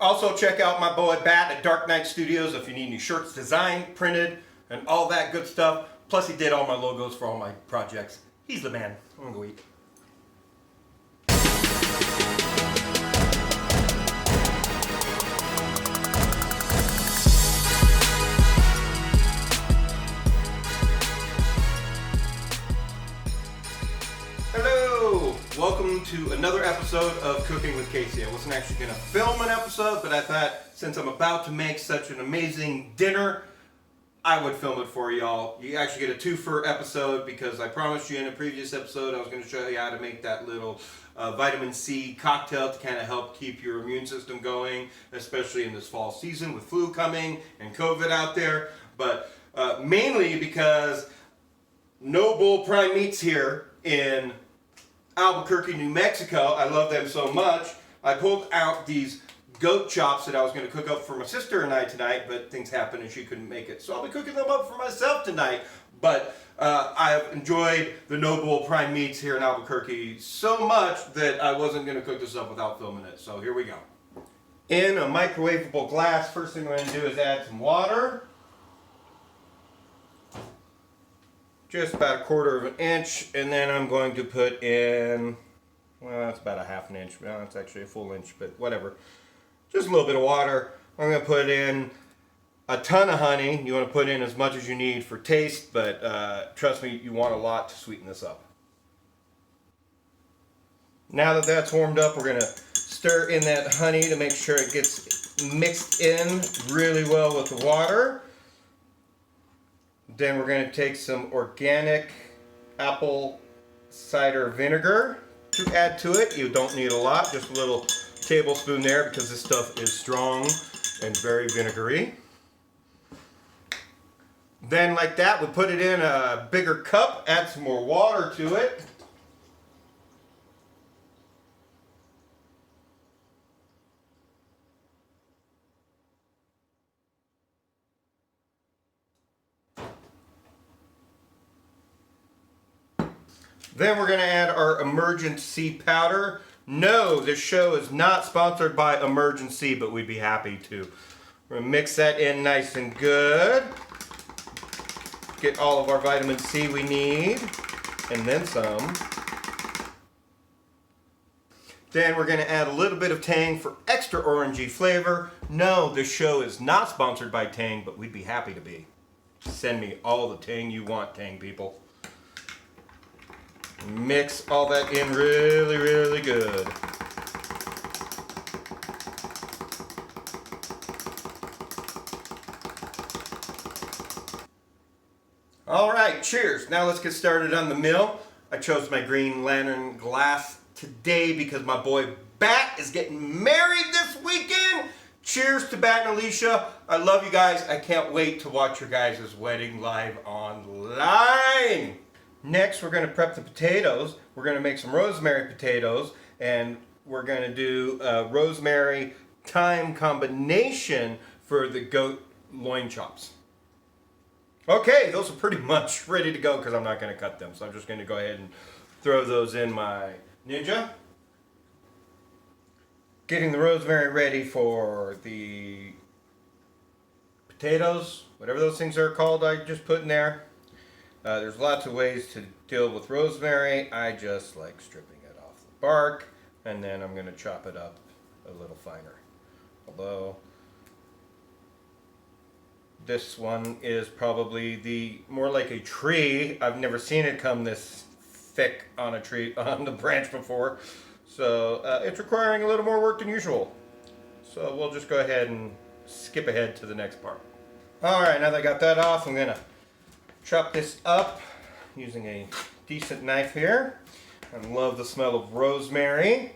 Also check out my boy Batt at Dark Knight Studios if you need any shirts designed, printed, and all that good stuff. Plus he did all my logos for all my projects. He's the man. I'm gonna go eat. Hello! Welcome to another episode of Cooking with Casey. I wasn't actually going to film an episode, but I thought since I'm about to make such an amazing dinner, I would film it for y'all. You actually get a twofer episode because I promised you in a previous episode I was going to show you how to make that little vitamin C cocktail to kind of help keep your immune system going, especially in this fall season with flu coming and COVID out there. But mainly because No Bull Prime Meats here in Albuquerque, New Mexico. I love them so much. I pulled out these goat chops that I was going to cook up for my sister and I tonight, but things happened and she couldn't make it. So I'll be cooking them up for myself tonight. But I've enjoyed the No Bull Prime Meats here in Albuquerque so much that I wasn't going to cook this up without filming it. So here we go. In a microwavable glass, first thing I'm going to do is add some water. Just about 1/4 of an inch, and then I'm going to put in, well, that's about a 1/2 inch. Well, that's actually a full inch, but whatever. Just a little bit of water. I'm going to put in a ton of honey. You want to put in as much as you need for taste, but trust me, you want a lot to sweeten this up. Now that that's warmed up, we're going to stir in that honey to make sure it gets mixed in really well with the water. Then we're going to take some organic apple cider vinegar to add to it. You don't need a lot, just a little tablespoon there because this stuff is strong and very vinegary. Then like that, we put it in a bigger cup, add some more water to it. Then we're going to add our emergency powder. No, this show is not sponsored by Emergency, but we'd be happy to. We're going to mix that in nice and good. Get all of our vitamin C we need, and then some. Then we're going to add a little bit of Tang for extra orangey flavor. No, this show is not sponsored by Tang, but we'd be happy to be. Send me all the Tang you want, Tang people. Mix all that in really, really good. All right, cheers. Now let's get started on the meal. I chose my green lantern glass today because my boy Batt is getting married this weekend. Cheers to Batt and Alicia. I love you guys. I can't wait to watch your guys' wedding live online. Next, we're going to prep the potatoes. We're going to make some rosemary potatoes, and we're going to do a rosemary thyme combination for the goat loin chops. Okay, those are pretty much ready to go because I'm not going to cut them. So I'm just going to go ahead and throw those in my Ninja. Getting the rosemary ready for the potatoes, whatever those things are called I just put in there. There's lots of ways to deal with rosemary. I just like stripping it off the bark, and then I'm going to chop it up a little finer. Although this one is probably the more like a tree. I've never seen it come this thick on a tree on the branch before, so it's requiring a little more work than usual. So we'll just go ahead and skip ahead to the next part. All right, now that I got that off, I'm going to chop this up using a decent knife here. I love the smell of rosemary.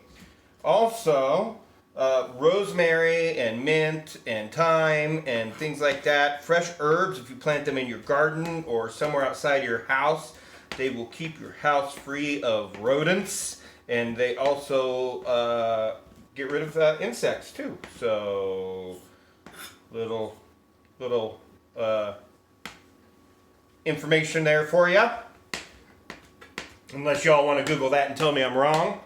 Also, rosemary and mint and thyme and things like that. Fresh herbs, if you plant them in your garden or somewhere outside your house, they will keep your house free of rodents. And they also get rid of insects too. So, little information there for you. Unless y'all want to Google that and tell me I'm wrong.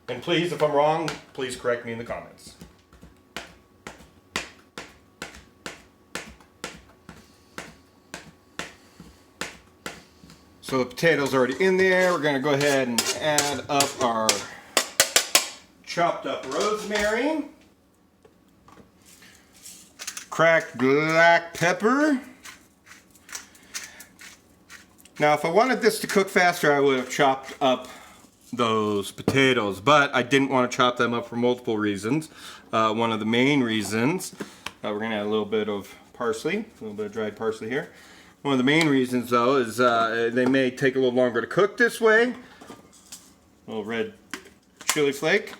And please, if I'm wrong, please correct me in the comments. So the potatoes are already in there. We're going to go ahead and add up our chopped up rosemary, cracked black pepper. Now if I wanted this to cook faster, I would have chopped up those potatoes, but I didn't want to chop them up for multiple reasons. One of the main reasons, we're going to add a little bit of parsley, a little bit of dried parsley here. One of the main reasons though is they may take a little longer to cook this way. A little red chili flake.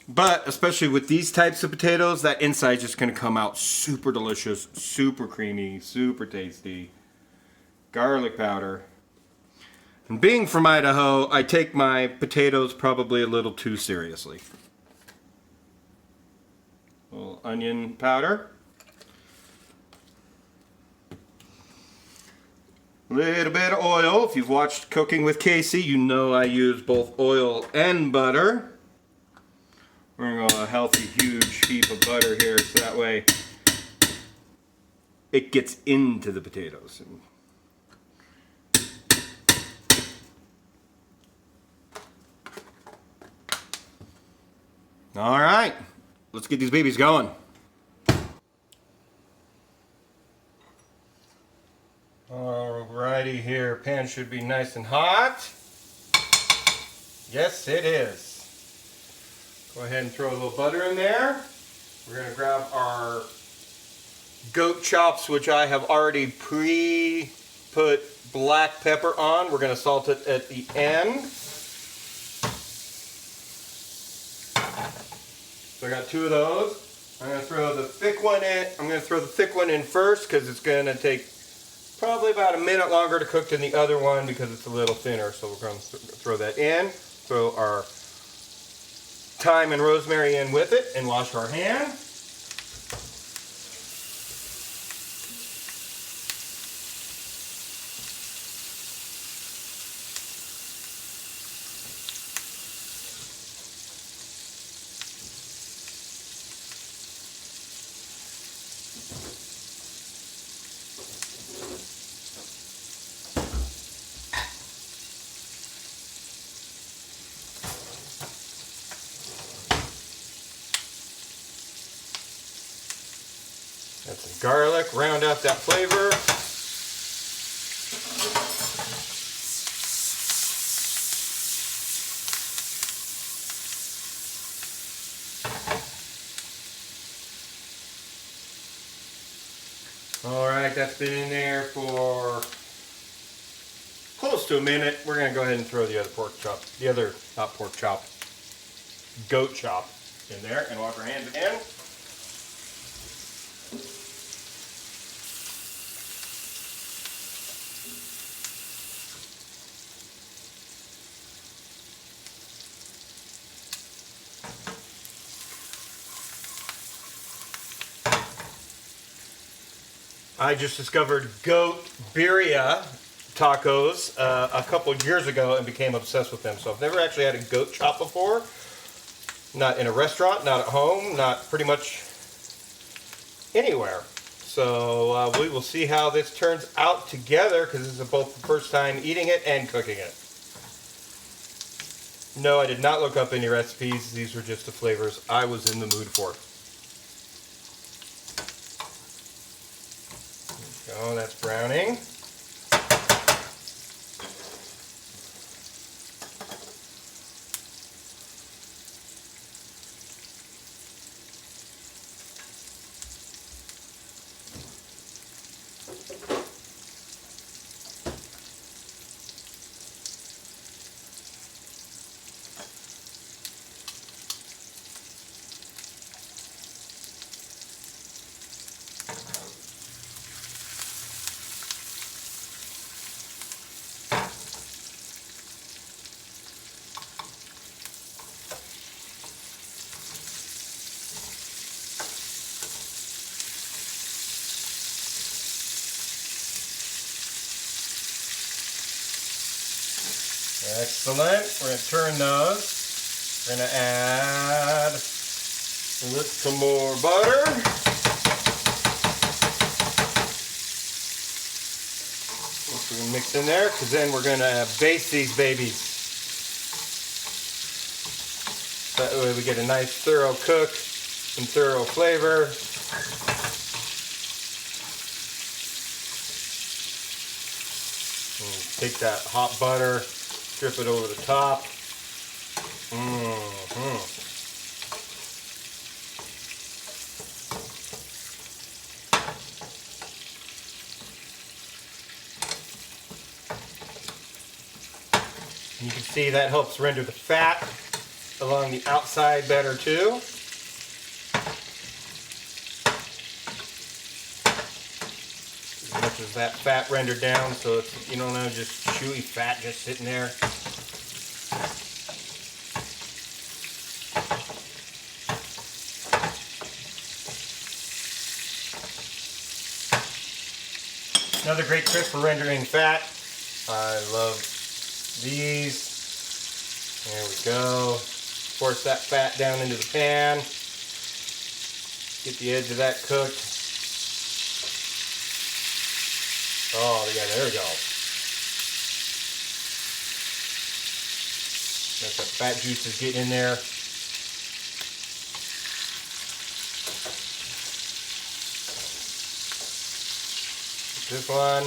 But especially with these types of potatoes, that inside is just going to come out super delicious, super creamy, super tasty. Garlic powder. And being from Idaho, I take my potatoes probably a little too seriously. A little onion powder. A little bit of oil. If you've watched Cooking with Casey, you know I use both oil and butter. We're going to go a healthy, huge heap of butter here so that way it gets into the potatoes. All right, let's get these babies going. Alrighty here, pan should be nice and hot. Yes, it is. Go ahead and throw a little butter in there. We're going to grab our goat chops, which I have already put black pepper on. We're going to salt it at the end. So I got two of those. I'm going to throw the thick one in. I'm going to throw the thick one in first because it's going to take probably about a minute longer to cook than the other one because it's a little thinner. So we're going to throw that in. Throw our thyme and rosemary in with it and wash our hands. Add some garlic, round out that flavor. All right, that's been in there for close to a minute. We're going to go ahead and throw the other goat chop in there and wash our hands again. I just discovered goat birria tacos a couple years ago and became obsessed with them. So I've never actually had a goat chop before. Not in a restaurant, not at home, not pretty much anywhere. So we will see how this turns out together because this is both the first time eating it and cooking it. No, I did not look up any recipes. These were just the flavors I was in the mood for. Oh, that's browning. Excellent. We're going to turn those. We're going to add some more butter. We're going to mix in there because then we're going to baste these babies. That way we get a nice thorough cook and thorough flavor. And take that hot butter, drip it over the top. You can see that helps render the fat along the outside better too. As much as that fat rendered down so it's, you don't know, just chewy fat just sitting there. Another great trick for rendering fat. I love these. There we go. Force that fat down into the pan. Get the edge of that cooked. Oh yeah, there we go. Let the fat juices get in there. This one.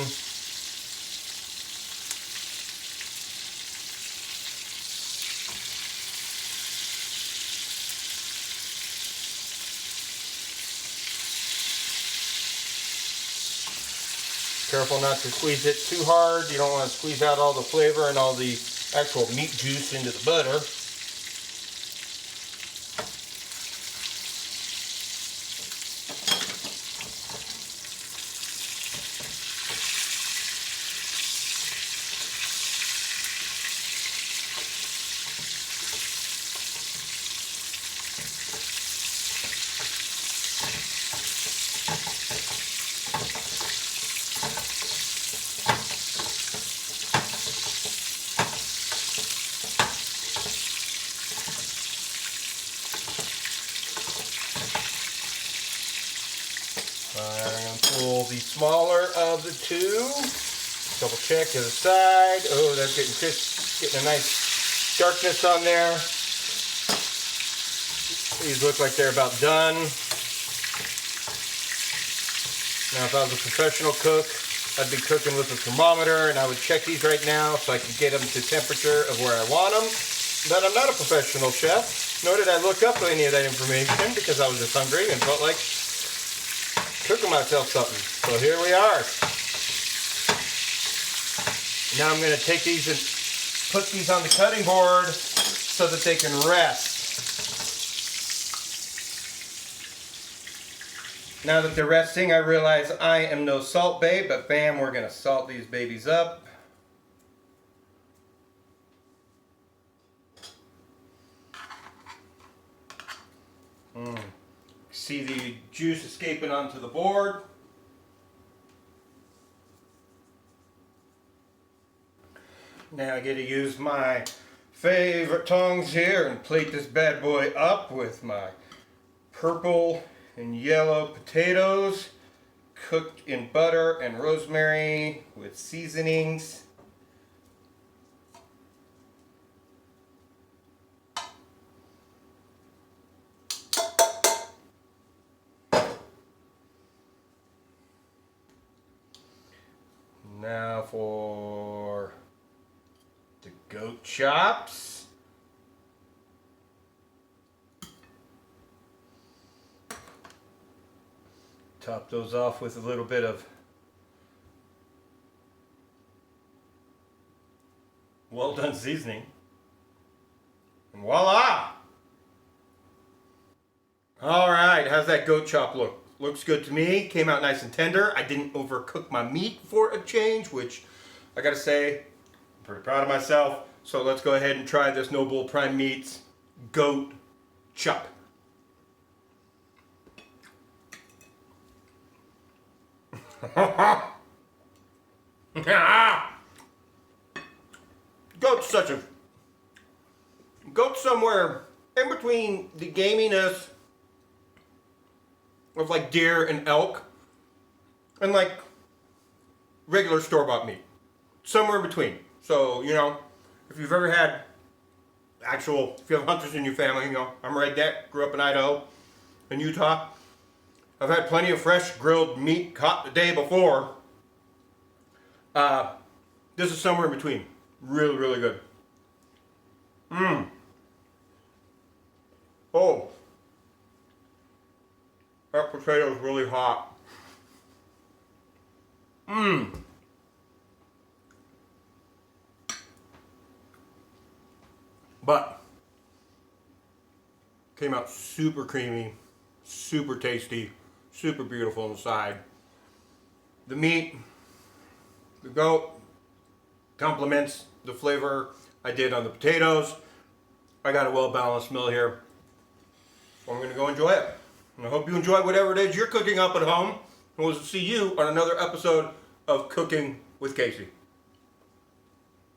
Careful not to squeeze it too hard. You don't want to squeeze out all the flavor and all the actual meat juice into the butter. I'm going to pull the smaller of the two. Double check to the side. Oh, that's getting crisp, getting a nice darkness on there. These look like they're about done. Now, if I was a professional cook, I'd be cooking with a thermometer, and I would check these right now so I can get them to temperature of where I want them. But I'm not a professional chef, nor did I look up any of that information because I was just hungry and felt like cooking myself something. So here we are. Now I'm going to take these and put these on the cutting board so that they can rest. Now that they're resting, I realize I am no salt babe, but bam, we're going to salt these babies up. See the juice escaping onto the board. Now I get to use my favorite tongs here and plate this bad boy up with my purple and yellow potatoes cooked in butter and rosemary with seasonings. Now for the goat chops. Top those off with a little bit of well done seasoning. And voila! Alright, how's that goat chop look? Looks good to me. Came out nice and tender. I didn't overcook my meat for a change, which I gotta say, I'm pretty proud of myself. So let's go ahead and try this Noble Prime Meats goat chop. Goat's such a... Goat's somewhere in between the gaminess of like deer and elk and like regular store-bought meat. somewhere in between. So, you know, if you've ever had if you have hunters in your family, you know, I'm a redneck, grew up in Idaho, in Utah. I've had plenty of fresh grilled meat caught the day before. This is somewhere in between. Really, really good. Oh. That potato is really hot. But came out super creamy, super tasty, super beautiful inside. The meat, the goat, complements the flavor I did on the potatoes. I got a well-balanced meal here. So I'm going to go enjoy it. And I hope you enjoy whatever it is you're cooking up at home. And we'll see you on another episode of Cooking with Casey.